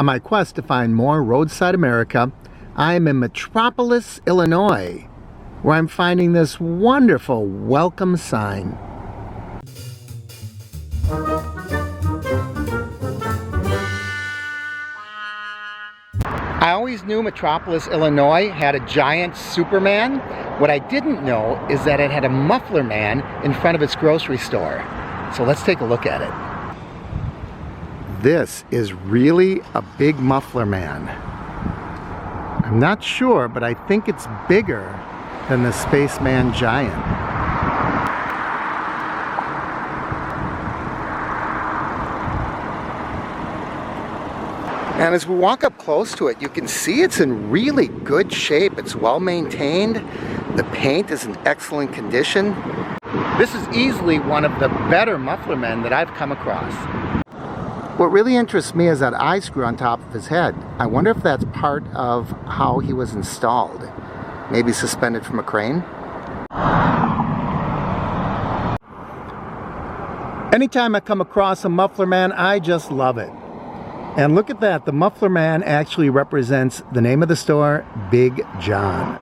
On my quest to find more roadside America, I am in Metropolis, Illinois, where I'm finding this wonderful welcome sign. I always knew Metropolis, Illinois had a giant Superman. What I didn't know is that it had a muffler man in front of its grocery store. So let's take a look at it. This is really a big muffler man. I'm not sure, but I think it's bigger than the Spaceman Giant. And as we walk up close to it, you can see it's in really good shape. It's well maintained. The paint is in excellent condition. This is easily one of the better muffler men that I've come across. What really interests me is that eye screw on top of his head. I wonder if that's part of how he was installed. Maybe suspended from a crane? Anytime I come across a muffler man, I just love it. And look at that, the muffler man actually represents the name of the store, Big John.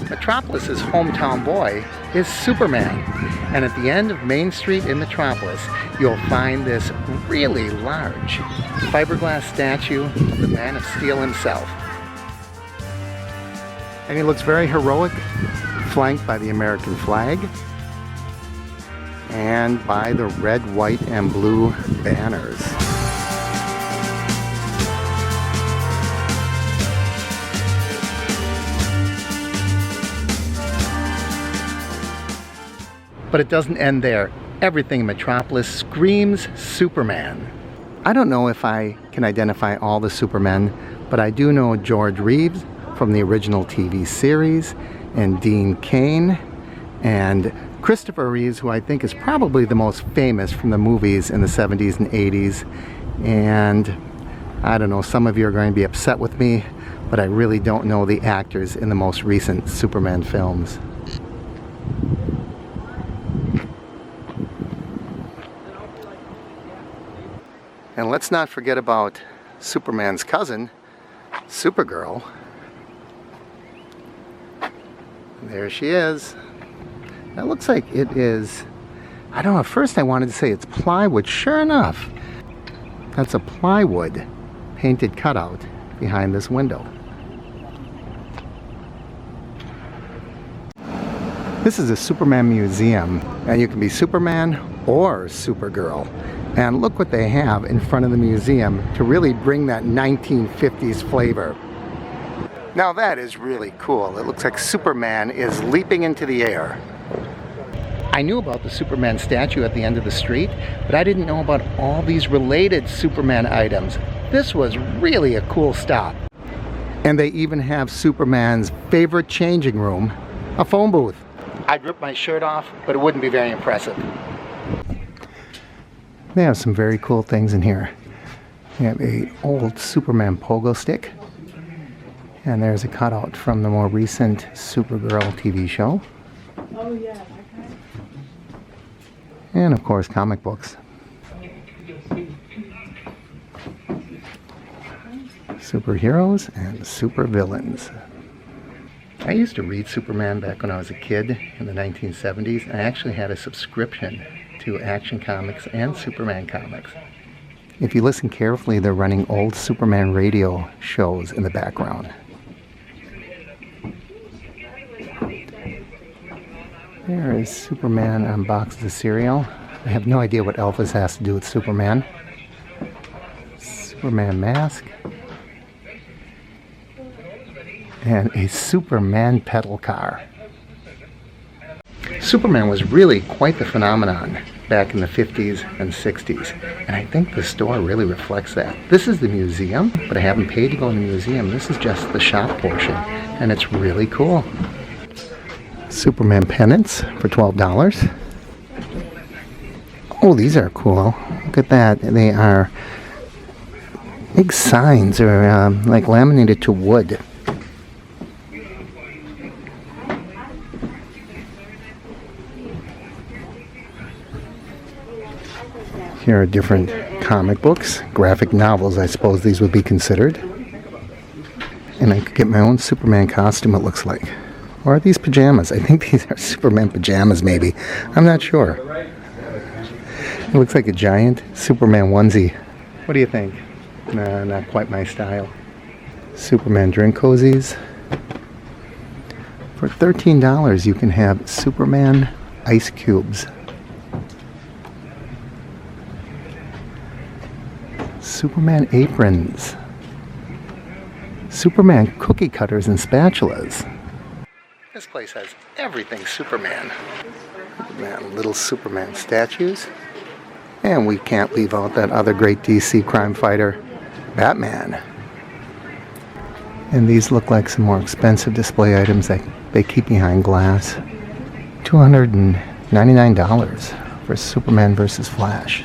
Metropolis's hometown boy is Superman. And at the end of Main Street in Metropolis, you'll find this really large fiberglass statue of the Man of Steel himself. And he looks very heroic, flanked by the American flag and by the red, white, and blue banners. But it doesn't end there. Everything in Metropolis screams Superman. I don't know if I can identify all the Supermen, but I do know George Reeves from the original TV series, and Dean Cain, and Christopher Reeves, who I think is probably the most famous from the movies in the 70s and 80s. And I don't know, some of you are going to be upset with me, but I really don't know the actors in the most recent Superman films. And let's not forget about Superman's cousin, Supergirl. There she is. That looks like it is, I don't know, at first I wanted to say it's plywood. Sure enough, that's a plywood painted cutout behind this window. This is a Superman museum, and you can be Superman or Supergirl. And look what they have in front of the museum to really bring that 1950s flavor. Now that is really cool. It looks like Superman is leaping into the air. I knew about the Superman statue at the end of the street, but I didn't know about all these related Superman items. This was really a cool stop. And they even have Superman's favorite changing room, a phone booth. I'd rip my shirt off, but it wouldn't be very impressive. They have some very cool things in here. They have an old Superman pogo stick. And there's a cutout from the more recent Supergirl TV show. Oh yeah. And of course, comic books. Superheroes and supervillains. I used to read Superman back when I was a kid in the 1970s. I actually had a subscription to Action Comics and Superman comics. If you listen carefully, they're running old Superman radio shows in the background. There is Superman on boxes of cereal. I have no idea what Elvis has to do with Superman. Superman mask. And a Superman pedal car. Superman was really quite the phenomenon back in the 50s and 60s. And I think the store really reflects that. This is the museum, but I haven't paid to go in the museum. This is just the shop portion. And it's really cool. Superman pennants for $12. Oh, these are cool. Look at that. They are big signs, or like laminated to wood. Here are different comic books, graphic novels, I suppose these would be considered. And I could get my own Superman costume, it looks like. Or are these pajamas? I think these are Superman pajamas, maybe. I'm not sure. It looks like a giant Superman onesie. What do you think? Nah, not quite my style. Superman drink cozies. For $13, you can have Superman ice cubes. Superman aprons. Superman cookie cutters and spatulas. This place has everything Superman. Little Superman statues. And we can't leave out that other great DC crime fighter, Batman. And these look like some more expensive display items that they keep behind glass. $299 for Superman vs. Flash.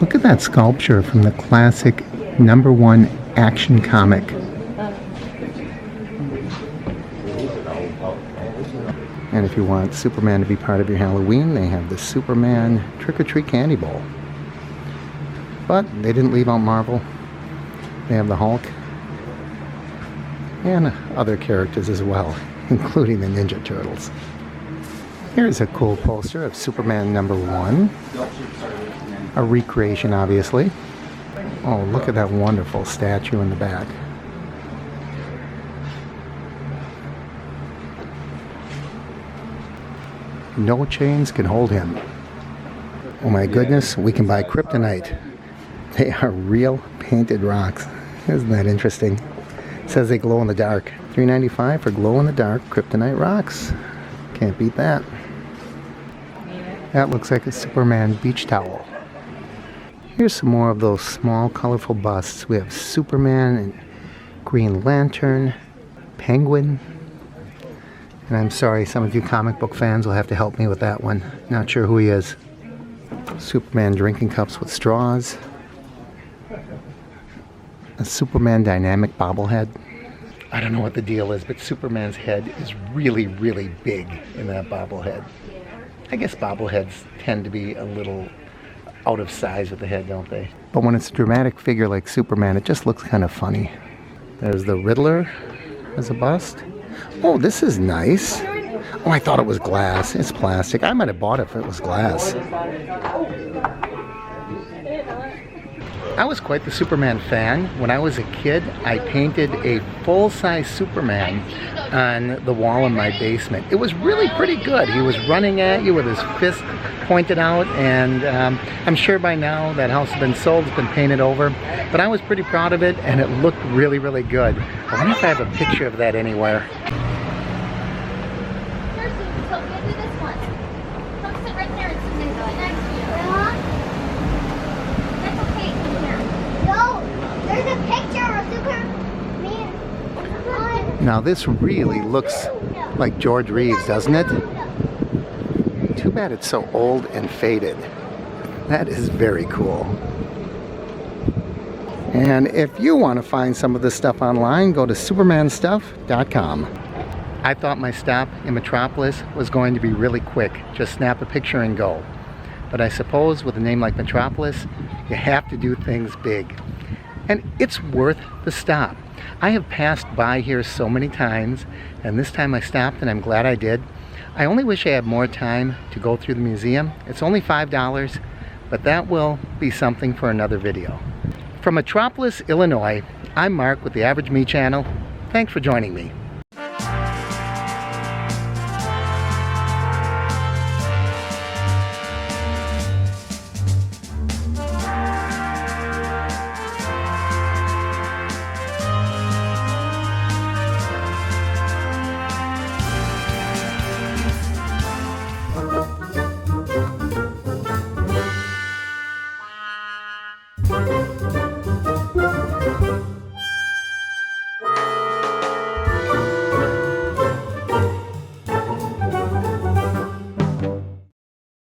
Look at that sculpture from the classic #1 action comic. And if you want Superman to be part of your Halloween, they have the Superman Trick-or-Treat Candy Bowl. But they didn't leave out Marvel. They have the Hulk and other characters as well, including the Ninja Turtles. Here's a cool poster of Superman #1. A recreation, obviously. Oh, look at that wonderful statue in the back. No chains can hold him. Oh my goodness, we can buy kryptonite. They are real painted rocks. Isn't that interesting? It says they glow in the dark. $3.95 for glow in the dark kryptonite rocks. Can't beat that. That looks like a Superman beach towel. Here's some more of those small colorful busts. We have Superman and Green Lantern, Penguin. And I'm sorry, some of you comic book fans will have to help me with that one. Not sure who he is. Superman drinking cups with straws. A Superman dynamic bobblehead. I don't know what the deal is, but Superman's head is really, really big in that bobblehead. I guess bobbleheads tend to be a little out of size with the head, don't they? But when it's a dramatic figure like Superman, it just looks kind of funny. There's the Riddler as a bust. Oh, this is nice. Oh, I thought it was glass. It's plastic. I might have bought it if it was glass. I was quite the Superman fan. When I was a kid, I painted a full-size Superman on the wall in my basement. It was really pretty good. He was running at you with his fist pointed out, and I'm sure by now that house has been sold, it's been painted over, but I was pretty proud of it, and it looked really, really good. I wonder if I have a picture of that anywhere. Now this really looks like George Reeves, doesn't it? Too bad it's so old and faded. That is very cool. And if you want to find some of this stuff online, go to supermanstuff.com. I thought my stop in Metropolis was going to be really quick. Just snap a picture and go. But I suppose with a name like Metropolis, you have to do things big. And it's worth the stop. I have passed by here so many times, and this time I stopped, and I'm glad I did. I only wish I had more time to go through the museum. It's only $5, but that will be something for another video. From Metropolis, Illinois, I'm Mark with the Average Me channel. Thanks for joining me.